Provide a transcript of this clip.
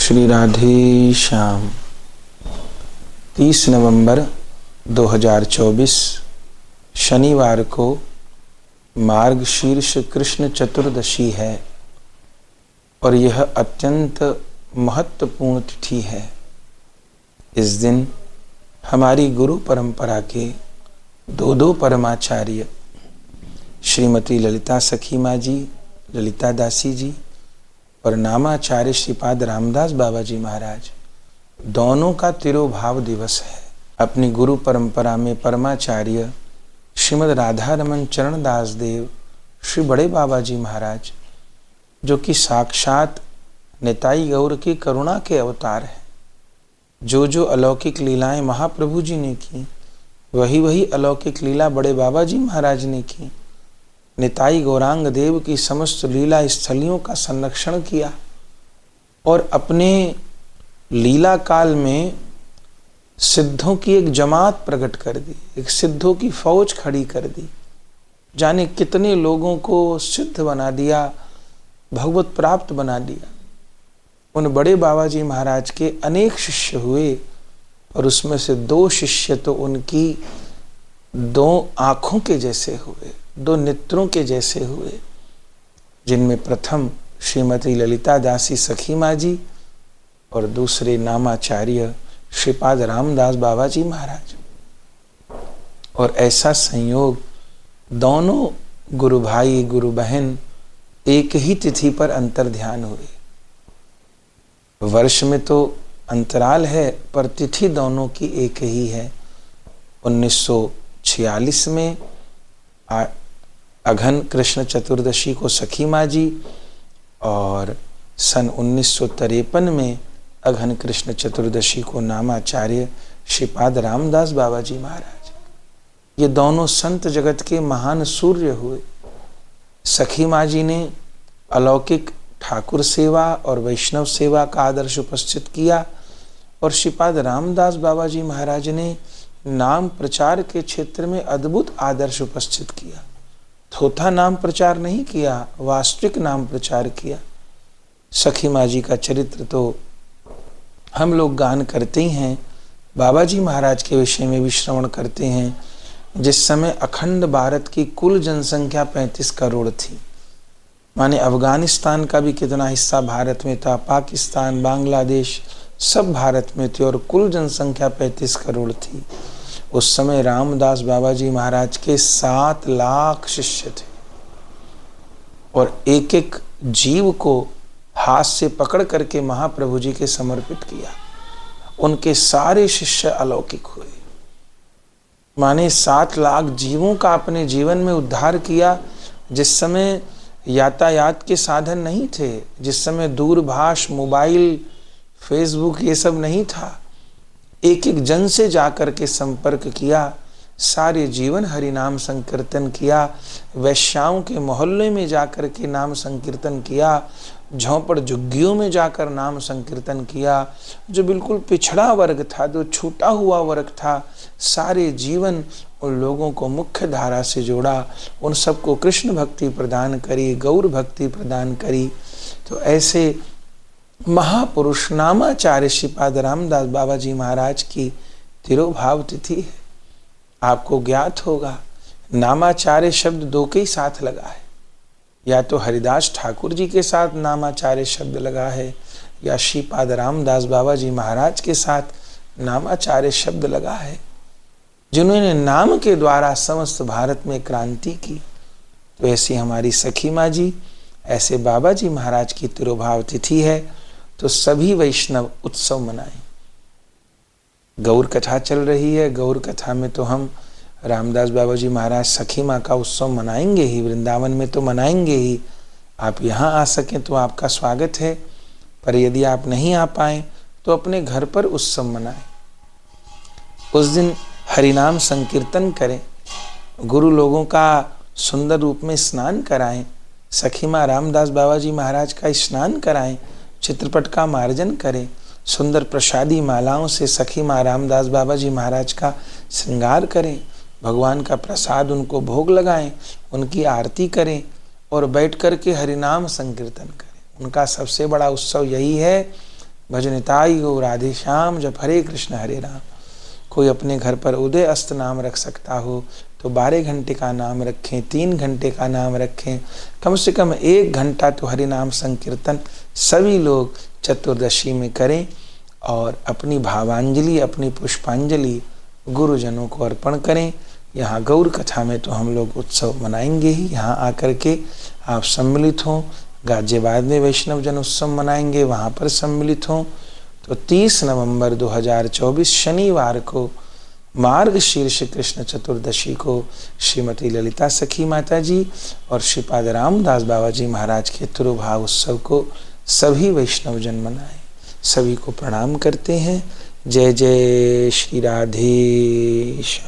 श्री राधे श्याम। 30 नवंबर 2024 शनिवार को मार्गशीर्ष कृष्ण चतुर्दशी है और यह अत्यंत महत्वपूर्ण तिथि है। इस दिन हमारी गुरु परंपरा के दो परमाचार्य श्रीमती ललिता सखी माँ जी, ललिता दासी जी और नामाचार्य श्रीपाद रामदास बाबा जी महाराज दोनों का तिरोभाव दिवस है। अपनी गुरु परंपरा में परमाचार्य श्रीमद राधा रमन चरण दास देव श्री बड़े बाबा जी महाराज, जो कि साक्षात निताई गौर की करुणा के अवतार हैं, जो अलौकिक लीलाएं महाप्रभु जी ने की वही अलौकिक लीला बड़े बाबा जी महाराज ने की। निताई गौरांग देव की समस्त लीला स्थलियों का संरक्षण किया और अपने लीला काल में सिद्धों की एक जमात प्रकट कर दी, एक सिद्धों की फौज खड़ी कर दी। जाने कितने लोगों को सिद्ध बना दिया, भगवत प्राप्त बना दिया। उन बड़े बाबा जी महाराज के अनेक शिष्य हुए और उसमें से 2 शिष्य तो उनकी 2 आँखों के जैसे हुए, 2 नेत्रों के जैसे हुए, जिनमें प्रथम श्रीमती ललिता दासी सखी माँ जी और दूसरे नामाचार्य श्रीपाद रामदास बाबा जी महाराज। और ऐसा संयोग दोनों गुरु भाई गुरु बहन एक ही तिथि पर अंतर ध्यान हुए। वर्ष में तो अंतराल है पर तिथि दोनों की एक ही है। 1946 में अघन कृष्ण चतुर्दशी को सखी माँ जी और सन 1953 में अघन कृष्ण चतुर्दशी को नामाचार्य श्रीपाद रामदास बाबा जी महाराज। ये दोनों संत जगत के महान सूर्य हुए। सखी माँ जी ने अलौकिक ठाकुर सेवा और वैष्णव सेवा का आदर्श उपस्थित किया और श्रीपाद रामदास बाबा जी महाराज ने नाम प्रचार के क्षेत्र में अद्भुत आदर्श उपस्थित किया। थोथा नाम प्रचार नहीं किया, वास्तविक नाम प्रचार किया। सखी माँ जी का चरित्र तो हम लोग गान करते ही हैं, बाबा जी महाराज के विषय में भी श्रवण करते हैं। जिस समय अखंड भारत की कुल जनसंख्या 35 करोड़ थी, माने अफगानिस्तान का भी कितना हिस्सा भारत में था, पाकिस्तान, बांग्लादेश सब भारत में थे और कुल जनसंख्या 35 करोड़ थी। उस समय रामदास बाबा जी महाराज के 7 लाख शिष्य थे और एक एक जीव को हाथ से पकड़ करके महाप्रभु जी के समर्पित किया। उनके सारे शिष्य अलौकिक हुए, माने 7 लाख जीवों का अपने जीवन में उद्धार किया। जिस समय यातायात के साधन नहीं थे, जिस समय दूरभाष, मोबाइल, फेसबुक ये सब नहीं था, एक एक जन से जाकर के संपर्क किया, सारे जीवन हरि नाम संकीर्तन किया। वैश्याओं के मोहल्ले में जाकर के नाम संकीर्तन किया, झोंपड़ झुग्गियों में जाकर नाम संकीर्तन किया। जो बिल्कुल पिछड़ा वर्ग था, जो छूटा हुआ वर्ग था, सारे जीवन उन लोगों को मुख्य धारा से जोड़ा, उन सबको कृष्ण भक्ति प्रदान करी, गौर भक्ति प्रदान करी। तो ऐसे महापुरुष नामाचार्य श्रीपाद रामदास बाबा जी महाराज की तिरोभाव तिथि है। आपको ज्ञात होगा नामाचार्य शब्द 2 के ही साथ लगा है, या तो हरिदास ठाकुर जी के साथ नामाचार्य शब्द लगा है या श्रीपाद रामदास बाबा जी महाराज के साथ नामाचार्य शब्द लगा है, जिन्होंने नाम के द्वारा समस्त भारत में क्रांति की। तो ऐसी हमारी सखी माँ जी, ऐसे बाबा जी महाराज की तिरोभाव तिथि है, तो सभी वैष्णव उत्सव मनाएं। गौर कथा चल रही है, गौर कथा में तो हम रामदास बाबा जी महाराज सखी माँ का उत्सव मनाएंगे ही, वृंदावन में तो मनाएंगे ही। आप यहाँ आ सकें तो आपका स्वागत है, पर यदि आप नहीं आ पाएँ तो अपने घर पर उत्सव मनाएं। उस दिन हरिनाम संकीर्तन करें, गुरु लोगों का सुंदर रूप में स्नान कराएं, सखी माँ रामदास बाबा जी महाराज का स्नान कराएं, चित्रपट का मार्जन करें, सुंदर प्रसादी मालाओं से सखी माँ रामदास बाबा जी महाराज का श्रृंगार करें, भगवान का प्रसाद उनको भोग लगाएं, उनकी आरती करें और बैठ कर के हरिनाम संकीर्तन करें। उनका सबसे बड़ा उत्सव यही है भजनिताई गो राधे श्याम, जप हरे कृष्ण हरे राम। कोई अपने घर पर उदय अस्त नाम रख सकता हो तो 12 घंटे का नाम रखें, 3 घंटे का नाम रखें, कम से कम 1 घंटा तो हरि नाम संकीर्तन सभी लोग चतुर्दशी में करें और अपनी भावांजलि, अपनी पुष्पांजलि गुरुजनों को अर्पण करें। यहाँ गौर कथा में तो हम लोग उत्सव मनाएंगे ही, यहाँ आकर के आप सम्मिलित हों। गाजियाबाद में वैष्णव जन उत्सव मनाएंगे, वहाँ पर सम्मिलित हों। तो 30 नवंबर 2024 शनिवार को मार्गशीर्ष कृष्ण चतुर्दशी को श्रीमती ललिता सखी माता जी और श्रीपाद रामदास बाबा जी महाराज के तिरुभाव उत्सव को सभी वैष्णव जन मनाएं। सभी को प्रणाम करते हैं। जय जय श्री राधेश।